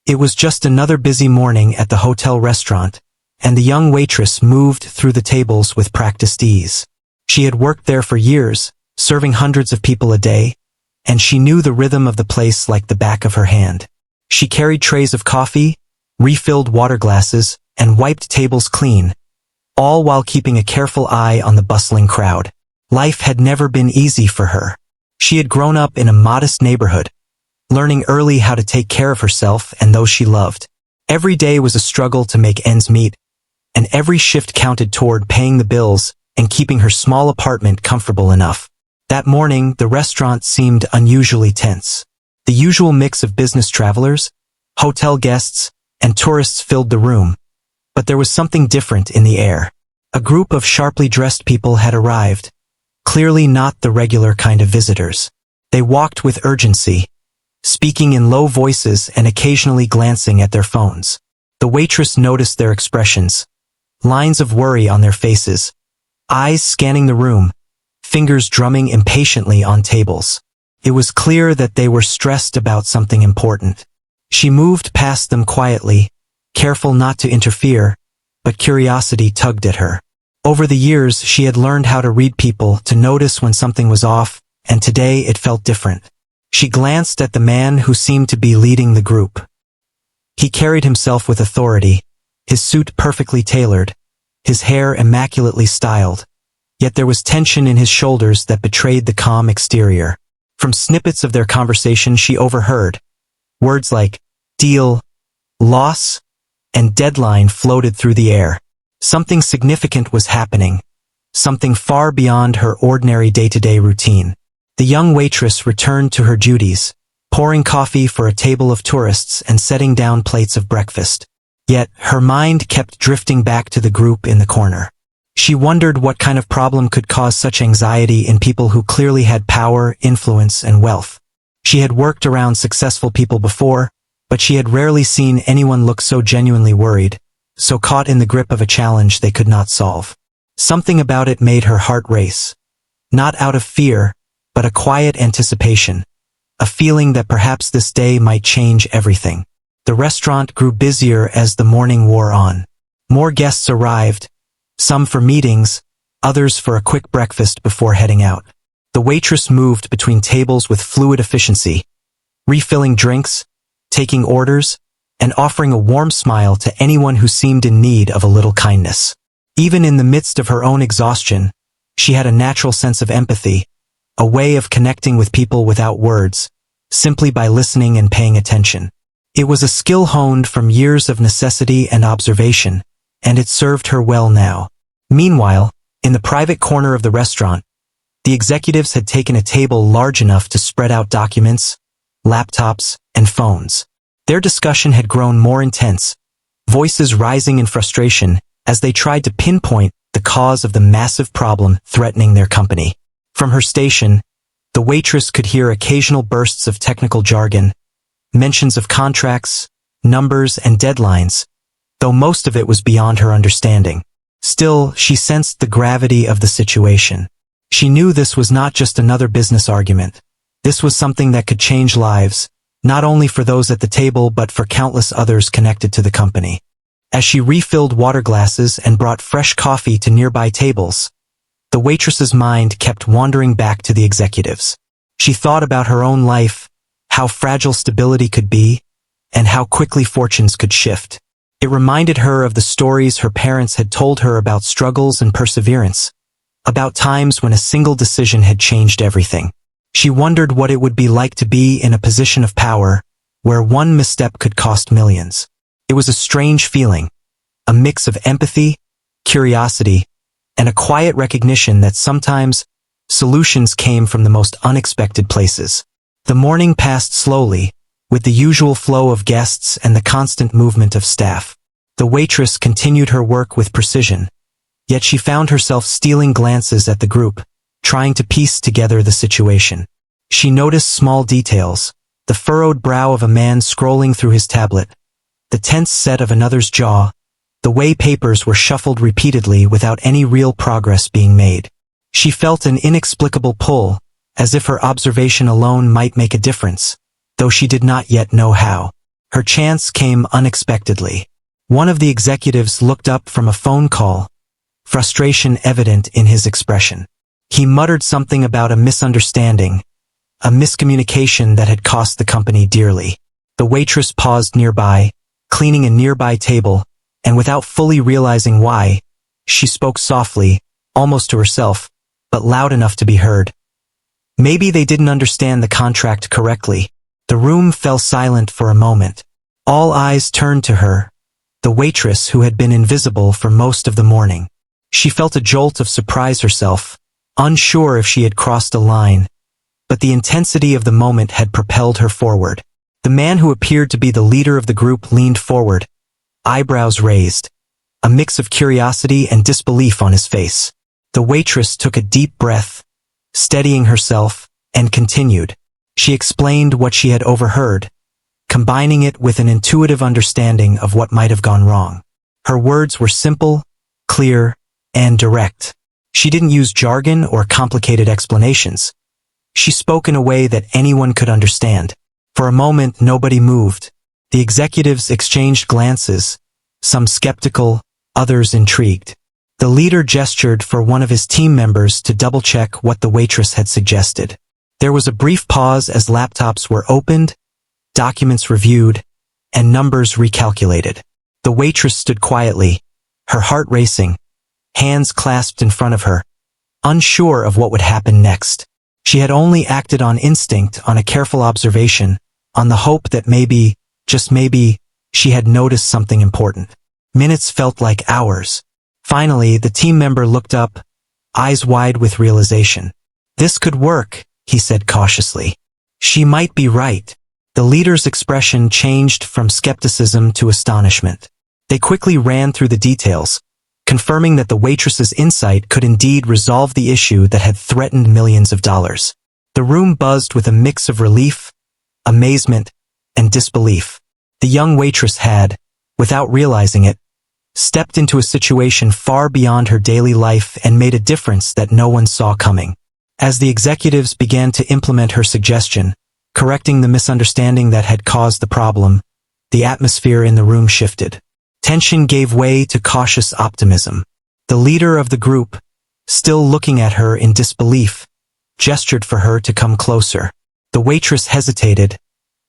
It was just another busy morning at the hotel restaurant, and the young waitress moved through the tables with practiced ease. She had worked there for years, serving hundreds of people a day, and she knew the rhythm of the place like the back of her hand. She carried trays of coffee, refilled water glasses, and wiped tables clean, all while keeping a careful eye on the bustling crowd. Life had never been easy for her. She had grown up in a modest neighborhood, learning early how to take care of herself and those she loved. Every day was a struggle to make ends meet, and every shift counted toward paying the bills and keeping her small apartment comfortable enough. That morning, the restaurant seemed unusually tense. The usual mix of business travelers, hotel guests, and tourists filled the room, but there was something different in the air. A group of sharply dressed people had arrived, clearly not the regular kind of visitors. They walked with urgency, speaking in low voices and occasionally glancing at their phones. The waitress noticed their expressions, lines of worry on their faces, eyes scanning the room, fingers drumming impatiently on tables. It was clear that they were stressed about something important. She moved past them quietly, careful not to interfere, but curiosity tugged at her. Over the years, she had learned how to read people, to notice when something was off, and today it felt different. She glanced at the man who seemed to be leading the group. He carried himself with authority, his suit perfectly tailored, his hair immaculately styled, yet there was tension in his shoulders that betrayed the calm exterior. From snippets of their conversation she overheard, words like deal, loss, and deadline floated through the air. Something significant was happening, something far beyond her ordinary day-to-day routine. The young waitress returned to her duties, pouring coffee for a table of tourists and setting down plates of breakfast. Yet, her mind kept drifting back to the group in the corner. She wondered what kind of problem could cause such anxiety in people who clearly had power, influence, and wealth. She had worked around successful people before, but she had rarely seen anyone look so genuinely worried, so caught in the grip of a challenge they could not solve. Something about it made her heart race. Not out of fear, but a quiet anticipation, a feeling that perhaps this day might change everything. The restaurant grew busier as the morning wore on. More guests arrived, some for meetings, others for a quick breakfast before heading out. The waitress moved between tables with fluid efficiency, refilling drinks, taking orders, and offering a warm smile to anyone who seemed in need of a little kindness. Even in the midst of her own exhaustion, she had a natural sense of empathy, a way of connecting with people without words, simply by listening and paying attention. It was a skill honed from years of necessity and observation, and it served her well now. Meanwhile, in the private corner of the restaurant, the executives had taken a table large enough to spread out documents, laptops, and phones. Their discussion had grown more intense, voices rising in frustration as they tried to pinpoint the cause of the massive problem threatening their company. From her station, the waitress could hear occasional bursts of technical jargon, mentions of contracts, numbers, and deadlines, though most of it was beyond her understanding. Still, she sensed the gravity of the situation. She knew this was not just another business argument. This was something that could change lives, not only for those at the table but for countless others connected to the company. As she refilled water glasses and brought fresh coffee to nearby tables, the waitress's mind kept wandering back to the executives. She thought about her own life, how fragile stability could be, and how quickly fortunes could shift. It reminded her of the stories her parents had told her about struggles and perseverance, about times when a single decision had changed everything. She wondered what it would be like to be in a position of power, where one misstep could cost millions. It was a strange feeling, a mix of empathy, curiosity, and a quiet recognition that sometimes solutions came from the most unexpected places. The morning passed slowly, with the usual flow of guests and the constant movement of staff. The waitress continued her work with precision, yet she found herself stealing glances at the group, trying to piece together the situation. She noticed small details, the furrowed brow of a man scrolling through his tablet, the tense set of another's jaw, the way papers were shuffled repeatedly without any real progress being made. She felt an inexplicable pull, as if her observation alone might make a difference, though she did not yet know how. Her chance came unexpectedly. One of the executives looked up from a phone call, frustration evident in his expression. He muttered something about a misunderstanding, a miscommunication that had cost the company dearly. The waitress paused nearby, cleaning a nearby table, and without fully realizing why, she spoke softly, almost to herself, but loud enough to be heard. Maybe they didn't understand the contract correctly. The room fell silent for a moment. All eyes turned to her, the waitress who had been invisible for most of the morning. She felt a jolt of surprise herself, unsure if she had crossed a line, but the intensity of the moment had propelled her forward. The man who appeared to be the leader of the group leaned forward, eyebrows raised, a mix of curiosity and disbelief on his face. The waitress took a deep breath, steadying herself, and continued. She explained what she had overheard, combining it with an intuitive understanding of what might have gone wrong. Her words were simple, clear, and direct. She didn't use jargon or complicated explanations. She spoke in a way that anyone could understand. For a moment, nobody moved. The executives exchanged glances, some skeptical, others intrigued. The leader gestured for one of his team members to double-check what the waitress had suggested. There was a brief pause as laptops were opened, documents reviewed, and numbers recalculated. The waitress stood quietly, her heart racing, hands clasped in front of her, unsure of what would happen next. She had only acted on instinct, on a careful observation, on the hope that maybe, just maybe, she had noticed something important. Minutes felt like hours. Finally, the team member looked up, eyes wide with realization. "This could work," he said cautiously. "She might be right." The leader's expression changed from skepticism to astonishment. They quickly ran through the details, confirming that the waitress's insight could indeed resolve the issue that had threatened millions of dollars. The room buzzed with a mix of relief, amazement, and disbelief. The young waitress had, without realizing it, stepped into a situation far beyond her daily life and made a difference that no one saw coming. As the executives began to implement her suggestion, correcting the misunderstanding that had caused the problem, the atmosphere in the room shifted. Tension gave way to cautious optimism. The leader of the group, still looking at her in disbelief, gestured for her to come closer. The waitress hesitated,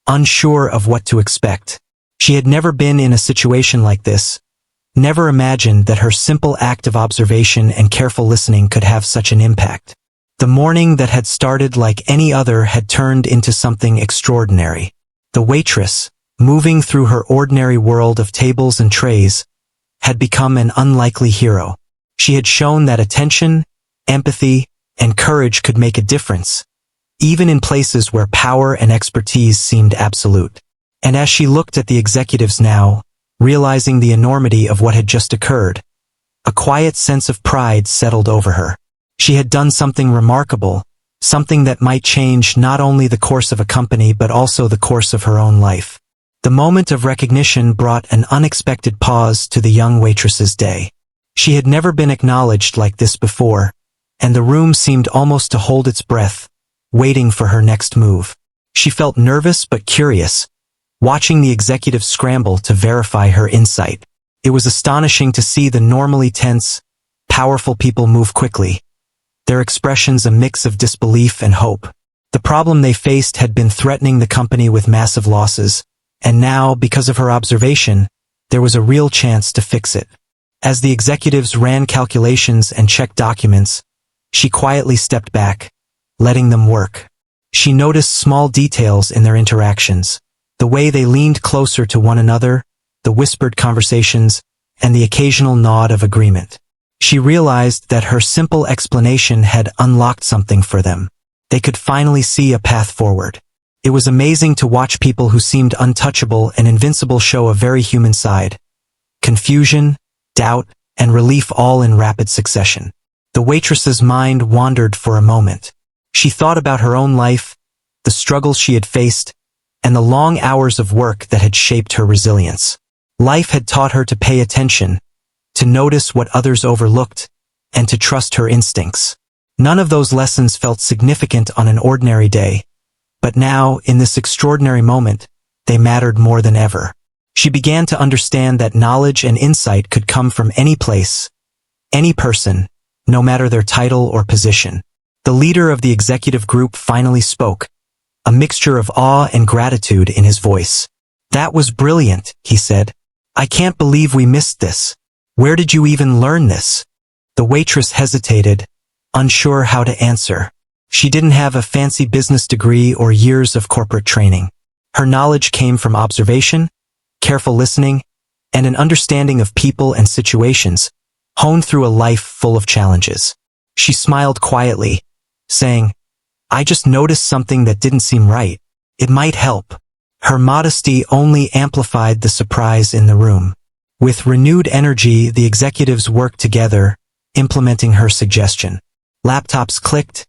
unsure of what to expect. She had never been in a situation like this, never imagined that her simple act of observation and careful listening could have such an impact. The morning that had started like any other had turned into something extraordinary. The waitress, moving through her ordinary world of tables and trays, had become an unlikely hero. She had shown that attention, empathy, and courage could make a difference, even in places where power and expertise seemed absolute. And as she looked at the executives now, realizing the enormity of what had just occurred, a quiet sense of pride settled over her. She had done something remarkable, something that might change not only the course of a company but also the course of her own life. The moment of recognition brought an unexpected pause to the young waitress's day. She had never been acknowledged like this before, and the room seemed almost to hold its breath, waiting for her next move. She felt nervous but curious, watching the executive scramble to verify her insight. It was astonishing to see the normally tense, powerful people move quickly, their expressions a mix of disbelief and hope. The problem they faced had been threatening the company with massive losses, and now, because of her observation, there was a real chance to fix it. As the executives ran calculations and checked documents, she quietly stepped back, letting them work. She noticed small details in their interactions, the way they leaned closer to one another, the whispered conversations, and the occasional nod of agreement. She realized that her simple explanation had unlocked something for them. They could finally see a path forward. It was amazing to watch people who seemed untouchable and invincible show a very human side. Confusion, doubt, and relief all in rapid succession. The waitress's mind wandered for a moment. She thought about her own life, the struggles she had faced, and the long hours of work that had shaped her resilience. Life had taught her to pay attention, to notice what others overlooked, and to trust her instincts. None of those lessons felt significant on an ordinary day, but now, in this extraordinary moment, they mattered more than ever. She began to understand that knowledge and insight could come from any place, any person, no matter their title or position. The leader of the executive group finally spoke, a mixture of awe and gratitude in his voice. "That was brilliant," he said. "I can't believe we missed this. Where did you even learn this?" The waitress hesitated, unsure how to answer. She didn't have a fancy business degree or years of corporate training. Her knowledge came from observation, careful listening, and an understanding of people and situations, honed through a life full of challenges. She smiled quietly, saying, "I just noticed something that didn't seem right. It might help." Her modesty only amplified the surprise in the room. With renewed energy, the executives worked together, implementing her suggestion. Laptops clicked,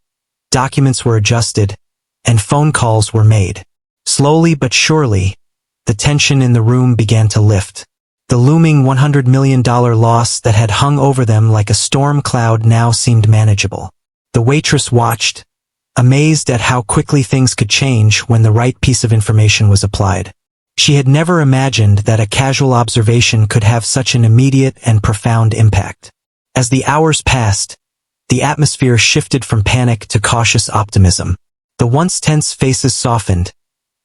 documents were adjusted, and phone calls were made. Slowly but surely, the tension in the room began to lift. The looming $100 million loss that had hung over them like a storm cloud now seemed manageable. The waitress watched, amazed at how quickly things could change when the right piece of information was applied. She had never imagined that a casual observation could have such an immediate and profound impact. As the hours passed, the atmosphere shifted from panic to cautious optimism. The once tense faces softened,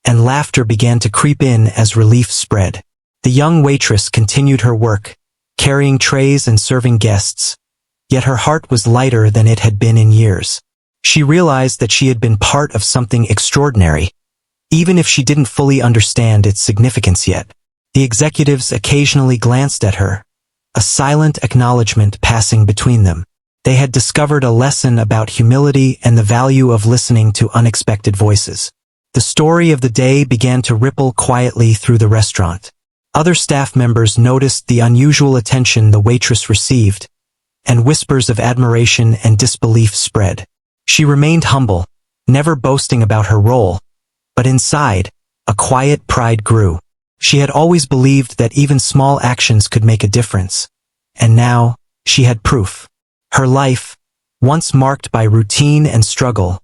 and laughter began to creep in as relief spread. The young waitress continued her work, carrying trays and serving guests, yet her heart was lighter than it had been in years. She realized that she had been part of something extraordinary, even if she didn't fully understand its significance yet. The executives occasionally glanced at her, a silent acknowledgement passing between them. They had discovered a lesson about humility and the value of listening to unexpected voices. The story of the day began to ripple quietly through the restaurant. Other staff members noticed the unusual attention the waitress received, and whispers of admiration and disbelief spread. She remained humble, never boasting about her role, but inside, a quiet pride grew. She had always believed that even small actions could make a difference, and now, she had proof. Her life, once marked by routine and struggle,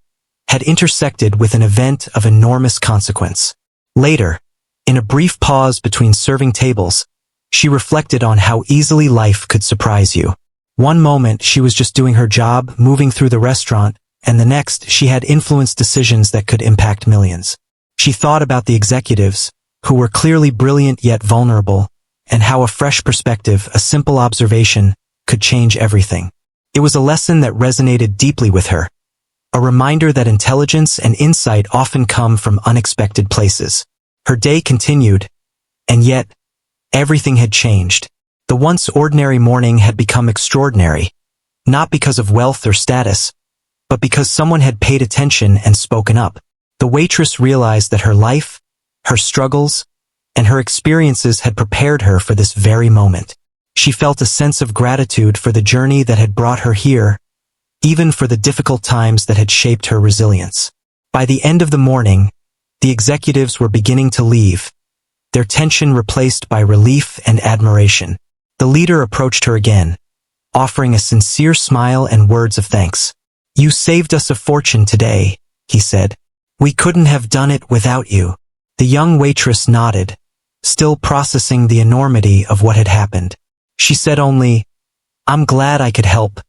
had intersected with an event of enormous consequence. Later, in a brief pause between serving tables, she reflected on how easily life could surprise you. One moment she was just doing her job, moving through the restaurant, and the next she had influenced decisions that could impact millions. She thought about the executives, who were clearly brilliant yet vulnerable, and how a fresh perspective, a simple observation, could change everything. It was a lesson that resonated deeply with her, a reminder that intelligence and insight often come from unexpected places. Her day continued, and yet, everything had changed. The once ordinary morning had become extraordinary, not because of wealth or status, but because someone had paid attention and spoken up. The waitress realized that her life, her struggles, and her experiences had prepared her for this very moment. She felt a sense of gratitude for the journey that had brought her here, even for the difficult times that had shaped her resilience. By the end of the morning, the executives were beginning to leave, their tension replaced by relief and admiration. The leader approached her again, offering a sincere smile and words of thanks. "You saved us a fortune today," he said. "We couldn't have done it without you." The young waitress nodded, still processing the enormity of what had happened. She said only, "I'm glad I could help,"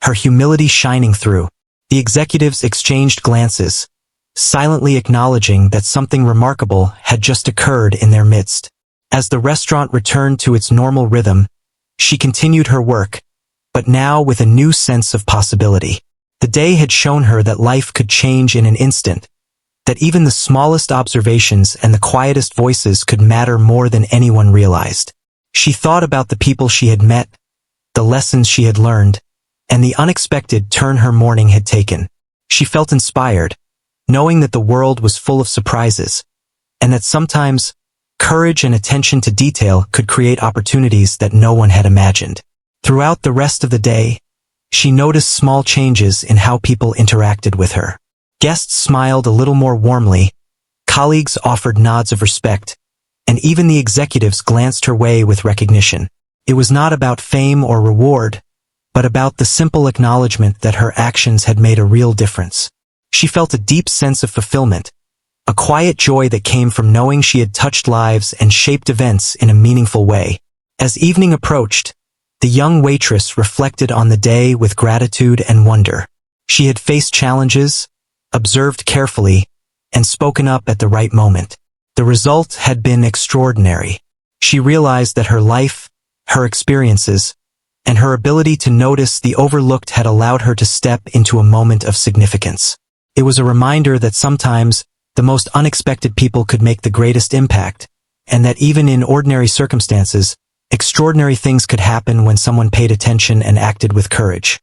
her humility shining through. The executives exchanged glances, silently acknowledging that something remarkable had just occurred in their midst. As the restaurant returned to its normal rhythm, she continued her work, but now with a new sense of possibility. The day had shown her that life could change in an instant, that even the smallest observations and the quietest voices could matter more than anyone realized. She thought about the people she had met, the lessons she had learned, and the unexpected turn her morning had taken. She felt inspired, knowing that the world was full of surprises, and that sometimes, courage and attention to detail could create opportunities that no one had imagined. Throughout the rest of the day, she noticed small changes in how people interacted with her. Guests smiled a little more warmly, colleagues offered nods of respect, and even the executives glanced her way with recognition. It was not about fame or reward, but about the simple acknowledgement that her actions had made a real difference. She felt a deep sense of fulfillment, a quiet joy that came from knowing she had touched lives and shaped events in a meaningful way. As evening approached, the young waitress reflected on the day with gratitude and wonder. She had faced challenges, observed carefully, and spoken up at the right moment. The result had been extraordinary. She realized that her life, her experiences, and her ability to notice the overlooked had allowed her to step into a moment of significance. It was a reminder that sometimes the most unexpected people could make the greatest impact, and that even in ordinary circumstances, extraordinary things could happen when someone paid attention and acted with courage.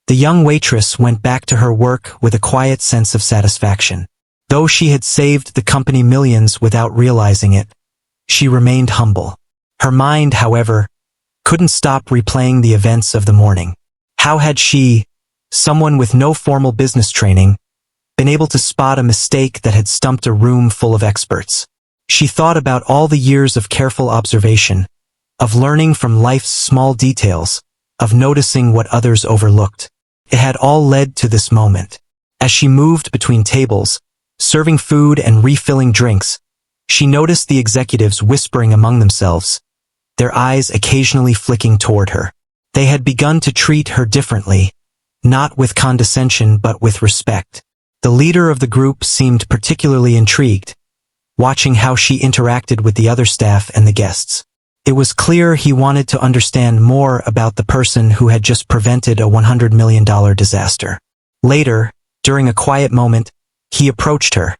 The young waitress went back to her work with a quiet sense of satisfaction. Though she had saved the company millions without realizing it, she remained humble. Her mind, however, couldn't stop replaying the events of the morning. How had she, someone with no formal business training, been able to spot a mistake that had stumped a room full of experts? She thought about all the years of careful observation, of learning from life's small details, of noticing what others overlooked. It had all led to this moment. As she moved between tables, serving food and refilling drinks, she noticed the executives whispering among themselves, their eyes occasionally flicking toward her. They had begun to treat her differently, not with condescension but with respect. The leader of the group seemed particularly intrigued, watching how she interacted with the other staff and the guests. It was clear he wanted to understand more about the person who had just prevented a $100 million disaster. Later, during a quiet moment, he approached her,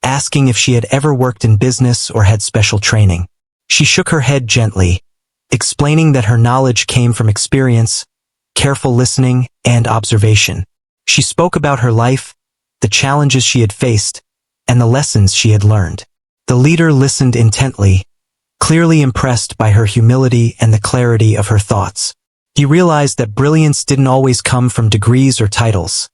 asking if she had ever worked in business or had special training. She shook her head gently, explaining that her knowledge came from experience, careful listening, and observation. She spoke about her life, the challenges she had faced, and the lessons she had learned. The leader listened intently, clearly impressed by her humility and the clarity of her thoughts. He realized that brilliance didn't always come from degrees or titles.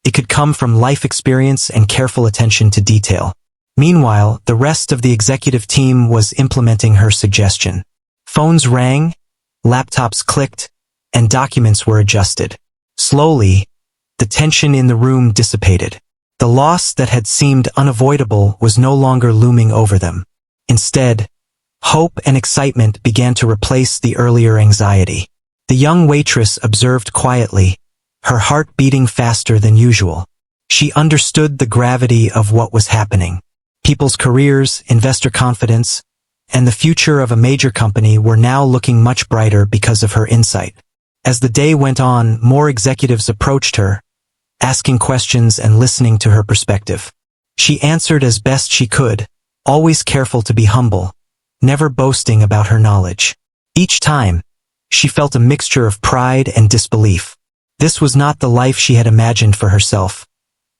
It could come from life experience and careful attention to detail. Meanwhile, the rest of the executive team was implementing her suggestion. Phones rang, laptops clicked, and documents were adjusted. Slowly, the tension in the room dissipated. The loss that had seemed unavoidable was no longer looming over them. Instead, hope and excitement began to replace the earlier anxiety. The young waitress observed quietly, her heart beating faster than usual. She understood the gravity of what was happening. People's careers, investor confidence, and the future of a major company were now looking much brighter because of her insight. As the day went on, more executives approached her, asking questions and listening to her perspective. She answered as best she could, always careful to be humble, never boasting about her knowledge. Each time, she felt a mixture of pride and disbelief. This was not the life she had imagined for herself.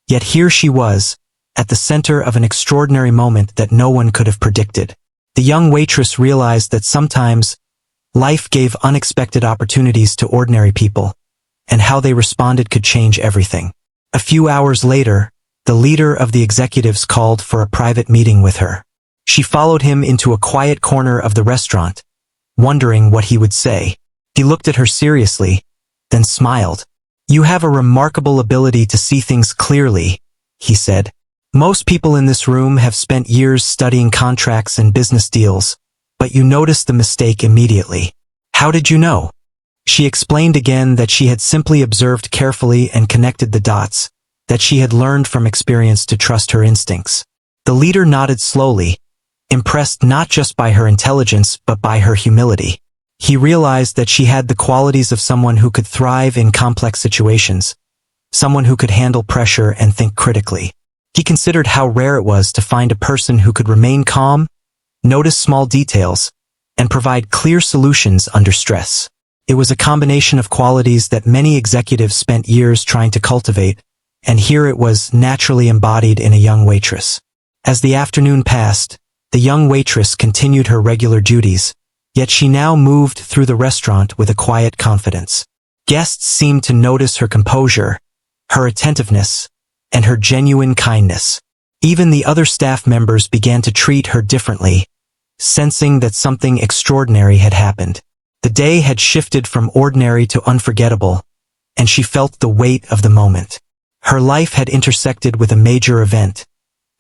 Yet here she was, at the center of an extraordinary moment that no one could have predicted. The young waitress realized that sometimes, life gave unexpected opportunities to ordinary people, and how they responded could change everything. A few hours later, the leader of the executives called for a private meeting with her. She followed him into a quiet corner of the restaurant, wondering what he would say. He looked at her seriously, then smiled. "You have a remarkable ability to see things clearly," he said. "Most people in this room have spent years studying contracts and business deals, but you noticed the mistake immediately. How did you know?" She explained again that she had simply observed carefully and connected the dots, that she had learned from experience to trust her instincts. The leader nodded slowly, impressed not just by her intelligence but by her humility. He realized that she had the qualities of someone who could thrive in complex situations, someone who could handle pressure and think critically. He considered how rare it was to find a person who could remain calm, notice small details, and provide clear solutions under stress. It was a combination of qualities that many executives spent years trying to cultivate, and here it was naturally embodied in a young waitress. As the afternoon passed, the young waitress continued her regular duties, yet she now moved through the restaurant with a quiet confidence. Guests seemed to notice her composure, her attentiveness, and her genuine kindness. Even the other staff members began to treat her differently, sensing that something extraordinary had happened. The day had shifted from ordinary to unforgettable, and she felt the weight of the moment. Her life had intersected with a major event,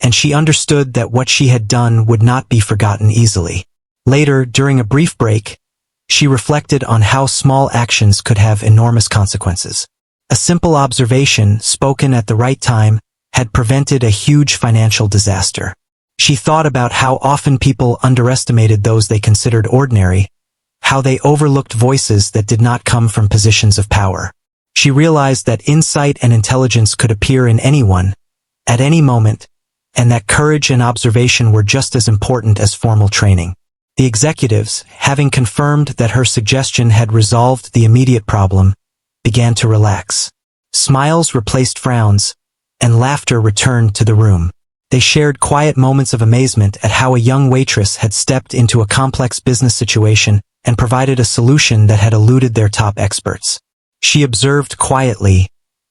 and she understood that what she had done would not be forgotten easily. Later, during a brief break, she reflected on how small actions could have enormous consequences. A simple observation, spoken at the right time, had prevented a huge financial disaster. She thought about how often people underestimated those they considered ordinary, how they overlooked voices that did not come from positions of power. She realized that insight and intelligence could appear in anyone, at any moment, and that courage and observation were just as important as formal training. The executives, having confirmed that her suggestion had resolved the immediate problem, began to relax. Smiles replaced frowns, and laughter returned to the room. They shared quiet moments of amazement at how a young waitress had stepped into a complex business situation and provided a solution that had eluded their top experts. She observed quietly,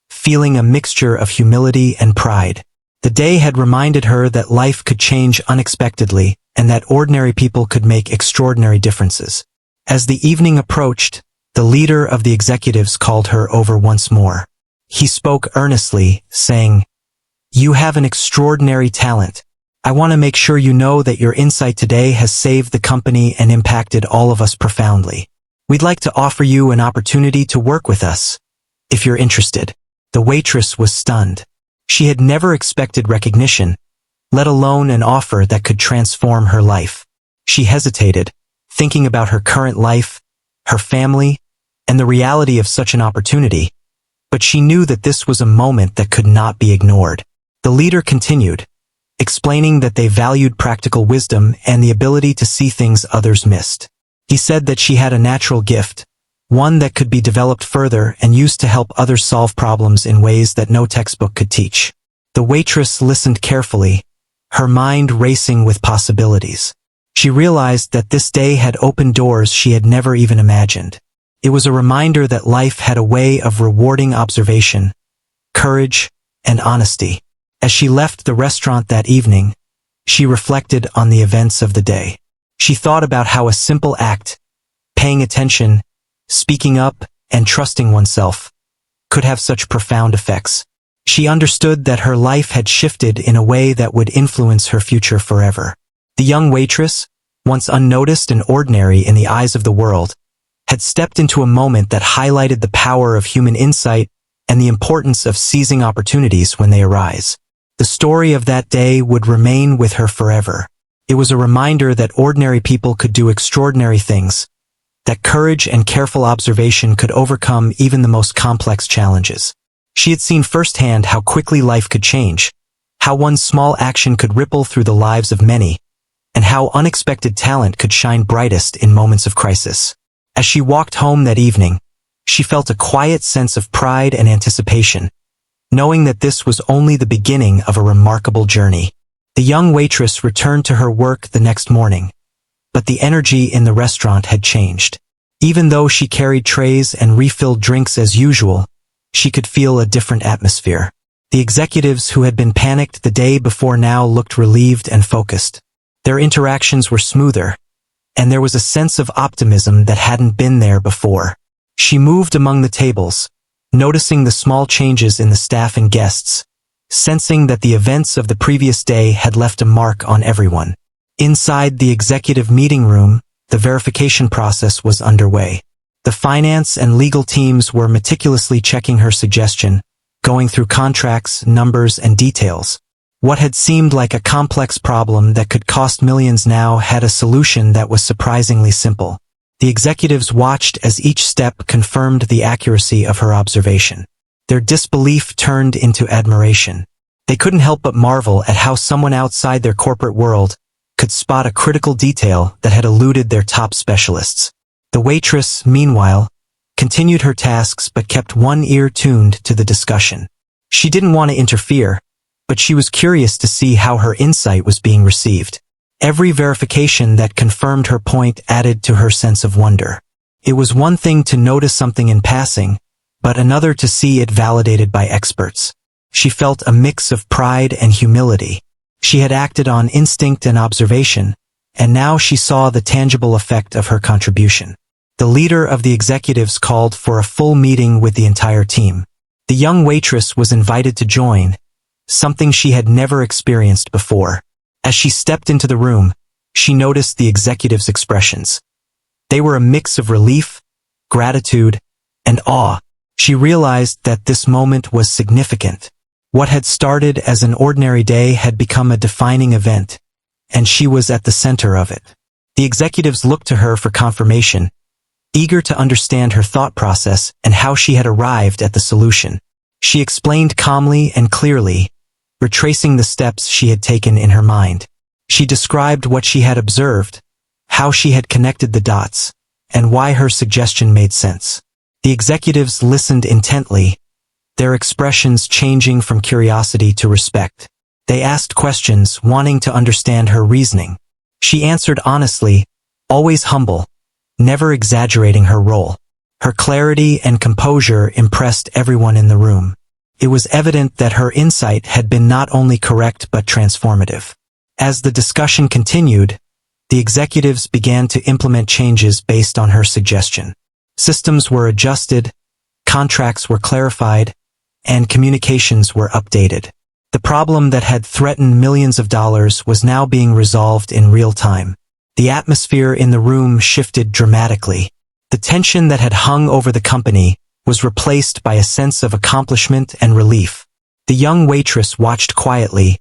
feeling a mixture of humility and pride. The day had reminded her that life could change unexpectedly and that ordinary people could make extraordinary differences. As the evening approached, the leader of the executives called her over once more. He spoke earnestly, saying, "You have an extraordinary talent. I want to make sure you know that your insight today has saved the company and impacted all of us profoundly. We'd like to offer you an opportunity to work with us, if you're interested." The waitress was stunned. She had never expected recognition, let alone an offer that could transform her life. She hesitated, thinking about her current life, her family, and the reality of such an opportunity, but she knew that this was a moment that could not be ignored. The leader continued, explaining that they valued practical wisdom and the ability to see things others missed. He said that she had a natural gift, one that could be developed further and used to help others solve problems in ways that no textbook could teach. The waitress listened carefully, her mind racing with possibilities. She realized that this day had opened doors she had never even imagined. It was a reminder that life had a way of rewarding observation, courage, and honesty. As she left the restaurant that evening, she reflected on the events of the day. She thought about how a simple act, paying attention, speaking up, and trusting oneself, could have such profound effects. She understood that her life had shifted in a way that would influence her future forever. The young waitress, once unnoticed and ordinary in the eyes of the world, had stepped into a moment that highlighted the power of human insight and the importance of seizing opportunities when they arise. The story of that day would remain with her forever. It was a reminder that ordinary people could do extraordinary things, that courage and careful observation could overcome even the most complex challenges. She had seen firsthand how quickly life could change, how one small action could ripple through the lives of many, and how unexpected talent could shine brightest in moments of crisis. As she walked home that evening, she felt a quiet sense of pride and anticipation, knowing that this was only the beginning of a remarkable journey. The young waitress returned to her work the next morning, but the energy in the restaurant had changed. Even though she carried trays and refilled drinks as usual, she could feel a different atmosphere. The executives who had been panicked the day before now looked relieved and focused. Their interactions were smoother, and there was a sense of optimism that hadn't been there before. She moved among the tables, noticing the small changes in the staff and guests, sensing that the events of the previous day had left a mark on everyone. Inside the executive meeting room, the verification process was underway. The finance and legal teams were meticulously checking her suggestion, going through contracts, numbers, and details. What had seemed like a complex problem that could cost millions now had a solution that was surprisingly simple. The executives watched as each step confirmed the accuracy of her observation. Their disbelief turned into admiration. They couldn't help but marvel at how someone outside their corporate world could spot a critical detail that had eluded their top specialists. The waitress, meanwhile, continued her tasks but kept one ear tuned to the discussion. She didn't want to interfere, but she was curious to see how her insight was being received. Every verification that confirmed her point added to her sense of wonder. It was one thing to notice something in passing, but another to see it validated by experts. She felt a mix of pride and humility. She had acted on instinct and observation, and now she saw the tangible effect of her contribution. The leader of the executives called for a full meeting with the entire team. The young waitress was invited to join, something she had never experienced before. As she stepped into the room, she noticed the executive's expressions. They were a mix of relief, gratitude, and awe. She realized that this moment was significant. What had started as an ordinary day had become a defining event, and she was at the center of it. The executives looked to her for confirmation, eager to understand her thought process and how she had arrived at the solution. She explained calmly and clearly, retracing the steps she had taken in her mind. She described what she had observed, how she had connected the dots, and why her suggestion made sense. The executives listened intently, their expressions changing from curiosity to respect. They asked questions, wanting to understand her reasoning. She answered honestly, always humble, never exaggerating her role. Her clarity and composure impressed everyone in the room. It was evident that her insight had been not only correct but transformative. As the discussion continued, the executives began to implement changes based on her suggestion. Systems were adjusted, contracts were clarified, and communications were updated. The problem that had threatened millions of dollars was now being resolved in real time. The atmosphere in the room shifted dramatically. The tension that had hung over the company was replaced by a sense of accomplishment and relief. The young waitress watched quietly,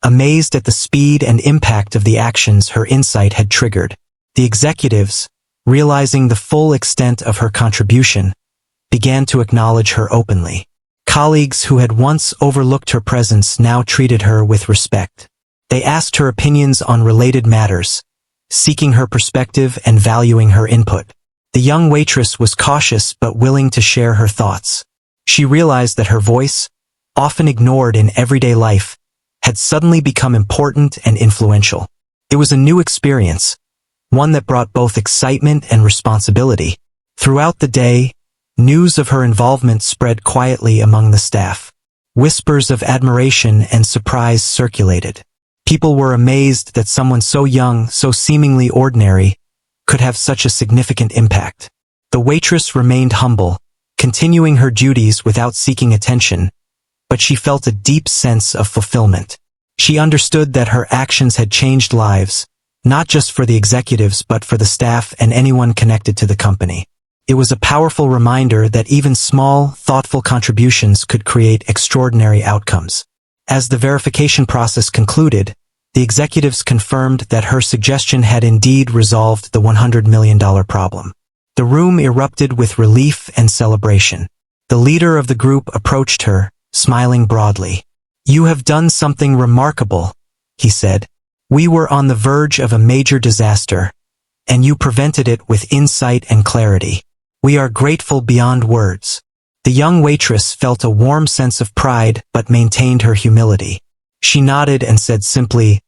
amazed at the speed and impact of the actions her insight had triggered. The executives, realizing the full extent of her contribution, began to acknowledge her openly. Colleagues who had once overlooked her presence now treated her with respect. They asked her opinions on related matters, seeking her perspective and valuing her input. The young waitress was cautious but willing to share her thoughts. She realized that her voice, often ignored in everyday life, had suddenly become important and influential. It was a new experience, one that brought both excitement and responsibility. Throughout the day, news of her involvement spread quietly among the staff. Whispers of admiration and surprise circulated. People were amazed that someone so young, so seemingly ordinary, could have such a significant impact. The waitress remained humble, continuing her duties without seeking attention, but she felt a deep sense of fulfillment. She understood that her actions had changed lives, not just for the executives but for the staff and anyone connected to the company. It was a powerful reminder that even small, thoughtful contributions could create extraordinary outcomes. As the verification process concluded, the executives confirmed that her suggestion had indeed resolved the $100 million problem. The room erupted with relief and celebration. The leader of the group approached her, smiling broadly. "You have done something remarkable," he said. "We were on the verge of a major disaster, and you prevented it with insight and clarity. We are grateful beyond words." The young waitress felt a warm sense of pride but maintained her humility. She nodded and said simply,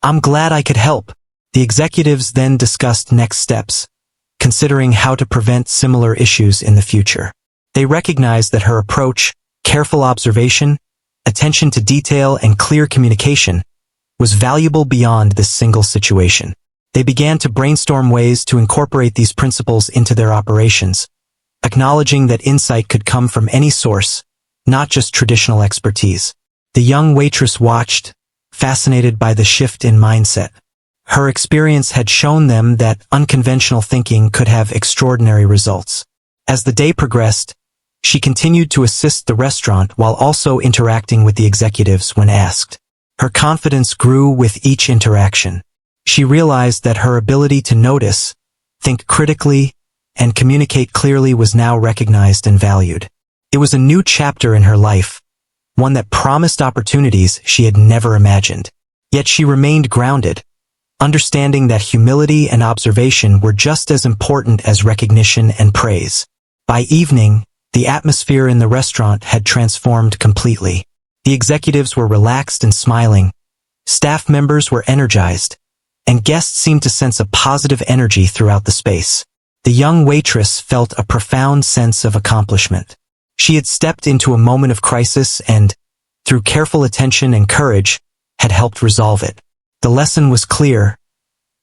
"I'm glad I could help." The executives then discussed next steps, considering how to prevent similar issues in the future. They recognized that her approach, careful observation, attention to detail, and clear communication, was valuable beyond this single situation. They began to brainstorm ways to incorporate these principles into their operations, acknowledging that insight could come from any source, not just traditional expertise. The young waitress watched, fascinated by the shift in mindset. Her experience had shown them that unconventional thinking could have extraordinary results. As the day progressed, she continued to assist the restaurant while also interacting with the executives when asked. Her confidence grew with each interaction. She realized that her ability to notice, think critically, and communicate clearly was now recognized and valued. It was a new chapter in her life, one that promised opportunities she had never imagined. Yet she remained grounded, understanding that humility and observation were just as important as recognition and praise. By evening, the atmosphere in the restaurant had transformed completely. The executives were relaxed and smiling, staff members were energized, and guests seemed to sense a positive energy throughout the space. The young waitress felt a profound sense of accomplishment. She had stepped into a moment of crisis and, through careful attention and courage, had helped resolve it. The lesson was clear.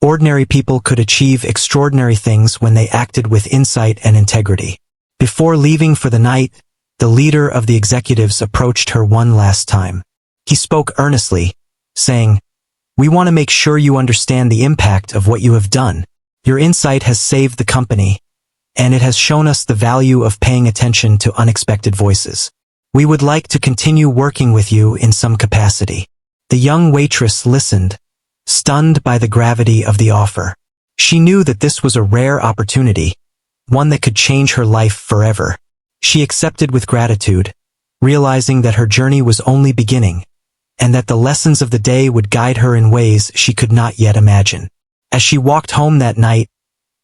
Ordinary people could achieve extraordinary things when they acted with insight and integrity. Before leaving for the night, the leader of the executives approached her one last time. He spoke earnestly, saying, "We want to make sure you understand the impact of what you have done. Your insight has saved the company, and it has shown us the value of paying attention to unexpected voices. We would like to continue working with you in some capacity." The young waitress listened, stunned by the gravity of the offer. She knew that this was a rare opportunity, one that could change her life forever. She accepted with gratitude, realizing that her journey was only beginning, and that the lessons of the day would guide her in ways she could not yet imagine. As she walked home that night,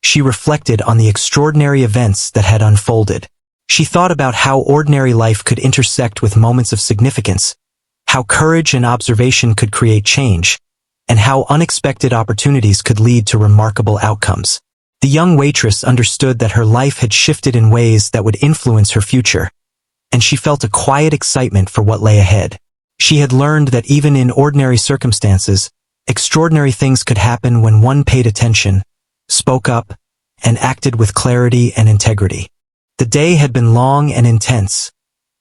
she reflected on the extraordinary events that had unfolded. She thought about how ordinary life could intersect with moments of significance, how courage and observation could create change, and how unexpected opportunities could lead to remarkable outcomes. The young waitress understood that her life had shifted in ways that would influence her future, and she felt a quiet excitement for what lay ahead. She had learned that even in ordinary circumstances, extraordinary things could happen when one paid attention, spoke up, and acted with clarity and integrity. The day had been long and intense,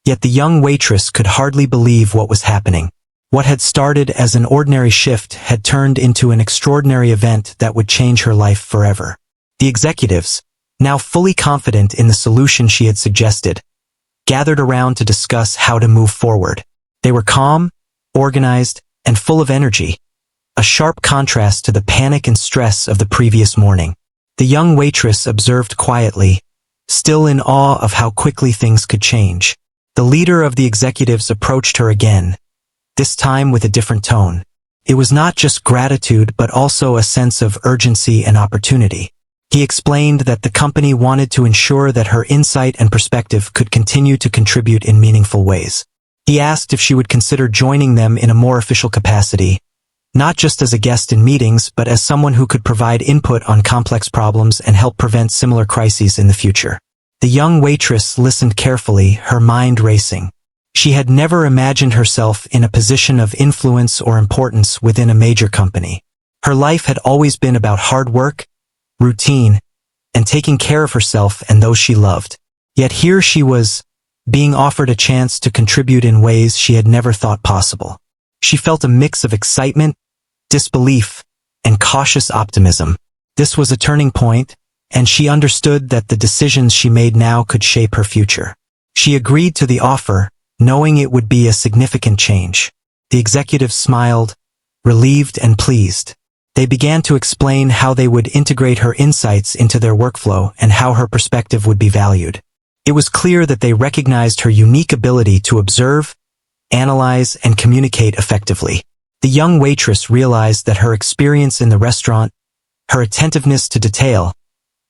yet the young waitress could hardly believe what was happening. What had started as an ordinary shift had turned into an extraordinary event that would change her life forever. The executives, now fully confident in the solution she had suggested, gathered around to discuss how to move forward. They were calm, organized, and full of energy, a sharp contrast to the panic and stress of the previous morning. The young waitress observed quietly, still in awe of how quickly things could change. The leader of the executives approached her again, this time with a different tone. It was not just gratitude but also a sense of urgency and opportunity. He explained that the company wanted to ensure that her insight and perspective could continue to contribute in meaningful ways. He asked if she would consider joining them in a more official capacity, not just as a guest in meetings but as someone who could provide input on complex problems and help prevent similar crises in the future. The young waitress listened carefully, her mind racing. She had never imagined herself in a position of influence or importance within a major company. Her life had always been about hard work, routine, and taking care of herself and those she loved. Yet here she was, being offered a chance to contribute in ways she had never thought possible. She felt a mix of excitement, disbelief, and cautious optimism. This was a turning point, and she understood that the decisions she made now could shape her future. She agreed to the offer, knowing it would be a significant change. The executives smiled, relieved and pleased. They began to explain how they would integrate her insights into their workflow and how her perspective would be valued. It was clear that they recognized her unique ability to observe, analyze, and communicate effectively. The young waitress realized that her experience in the restaurant, her attentiveness to detail,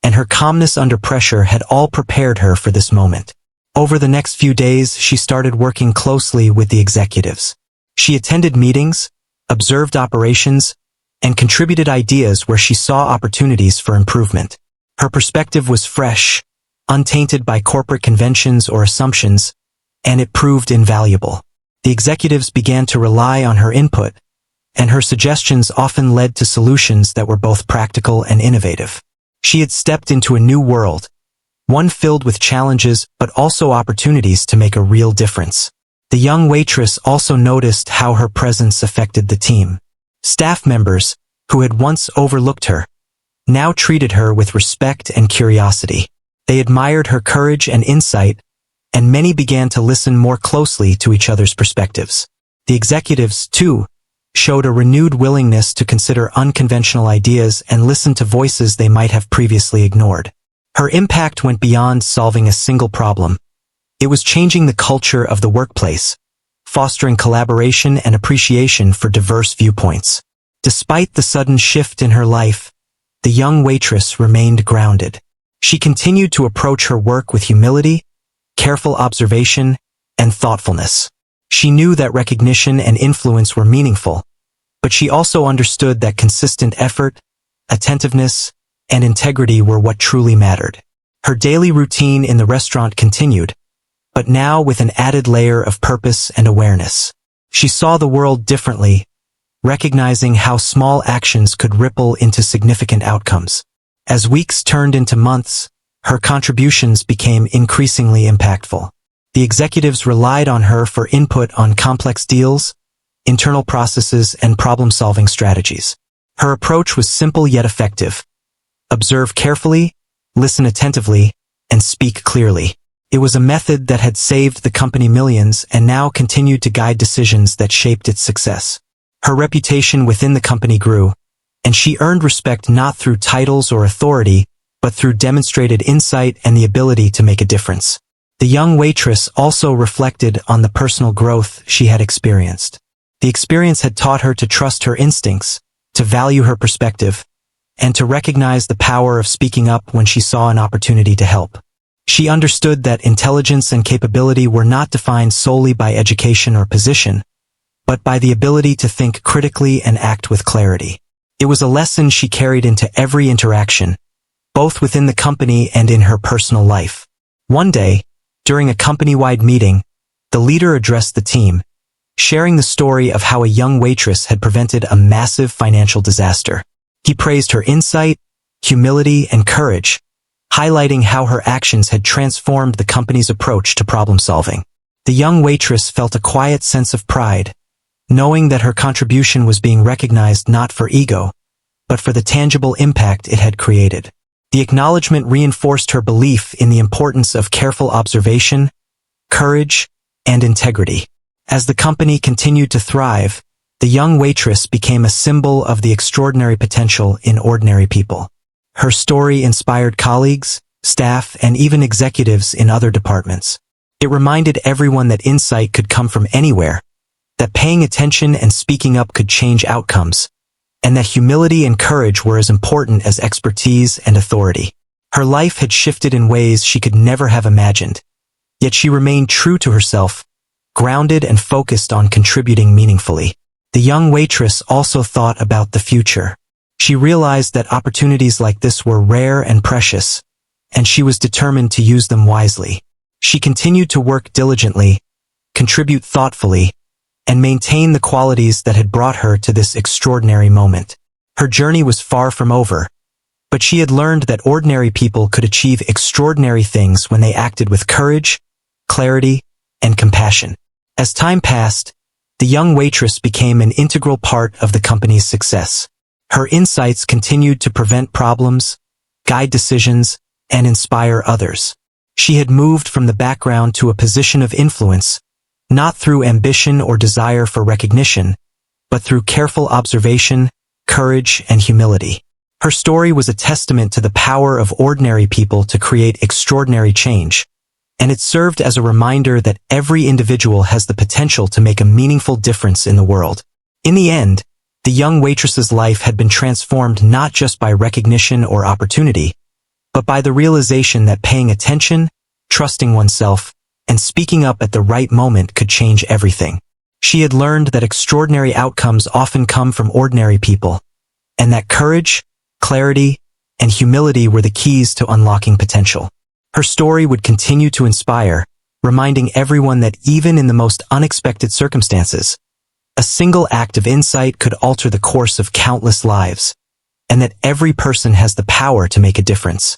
and her calmness under pressure had all prepared her for this moment. Over the next few days, she started working closely with the executives. She attended meetings, observed operations, and contributed ideas where she saw opportunities for improvement. Her perspective was fresh, untainted by corporate conventions or assumptions, and it proved invaluable. The executives began to rely on her input, and her suggestions often led to solutions that were both practical and innovative. She had stepped into a new world, one filled with challenges but also opportunities to make a real difference. The young waitress also noticed how her presence affected the team. Staff members, who had once overlooked her, now treated her with respect and curiosity. They admired her courage and insight, and many began to listen more closely to each other's perspectives. The executives, too, showed a renewed willingness to consider unconventional ideas and listen to voices they might have previously ignored. Her impact went beyond solving a single problem. It was changing the culture of the workplace, fostering collaboration and appreciation for diverse viewpoints. Despite the sudden shift in her life, the young waitress remained grounded. She continued to approach her work with humility, careful observation, and thoughtfulness. She knew that recognition and influence were meaningful, but she also understood that consistent effort, attentiveness, and integrity were what truly mattered. Her daily routine in the restaurant continued, but now with an added layer of purpose and awareness. She saw the world differently, recognizing how small actions could ripple into significant outcomes. As weeks turned into months, her contributions became increasingly impactful. The executives relied on her for input on complex deals, internal processes, and problem-solving strategies. Her approach was simple yet effective. Observe carefully, listen attentively, and speak clearly. It was a method that had saved the company millions and now continued to guide decisions that shaped its success. Her reputation within the company grew, and she earned respect not through titles or authority, but through demonstrated insight and the ability to make a difference. The young waitress also reflected on the personal growth she had experienced. The experience had taught her to trust her instincts, to value her perspective, and to recognize the power of speaking up when she saw an opportunity to help. She understood that intelligence and capability were not defined solely by education or position, but by the ability to think critically and act with clarity. It was a lesson she carried into every interaction, both within the company and in her personal life. One day, during a company-wide meeting, the leader addressed the team, sharing the story of how a young waitress had prevented a massive financial disaster. He praised her insight, humility, and courage, highlighting how her actions had transformed the company's approach to problem-solving. The young waitress felt a quiet sense of pride, knowing that her contribution was being recognized not for ego, but for the tangible impact it had created. The acknowledgement reinforced her belief in the importance of careful observation, courage, and integrity. As the company continued to thrive, the young waitress became a symbol of the extraordinary potential in ordinary people. Her story inspired colleagues, staff, and even executives in other departments. It reminded everyone that insight could come from anywhere, that paying attention and speaking up could change outcomes, and that humility and courage were as important as expertise and authority. Her life had shifted in ways she could never have imagined, yet she remained true to herself, grounded and focused on contributing meaningfully. The young waitress also thought about the future. She realized that opportunities like this were rare and precious, and she was determined to use them wisely. She continued to work diligently, contribute thoughtfully, and maintain the qualities that had brought her to this extraordinary moment. Her journey was far from over, but she had learned that ordinary people could achieve extraordinary things when they acted with courage, clarity, and compassion. As time passed, the young waitress became an integral part of the company's success. Her insights continued to prevent problems, guide decisions, and inspire others. She had moved from the background to a position of influence, not through ambition or desire for recognition, but through careful observation, courage, and humility. Her story was a testament to the power of ordinary people to create extraordinary change, and it served as a reminder that every individual has the potential to make a meaningful difference in the world. In the end, the young waitress's life had been transformed not just by recognition or opportunity, but by the realization that paying attention, trusting oneself, and speaking up at the right moment could change everything. She had learned that extraordinary outcomes often come from ordinary people, and that courage, clarity, and humility were the keys to unlocking potential. Her story would continue to inspire, reminding everyone that even in the most unexpected circumstances, a single act of insight could alter the course of countless lives, and that every person has the power to make a difference.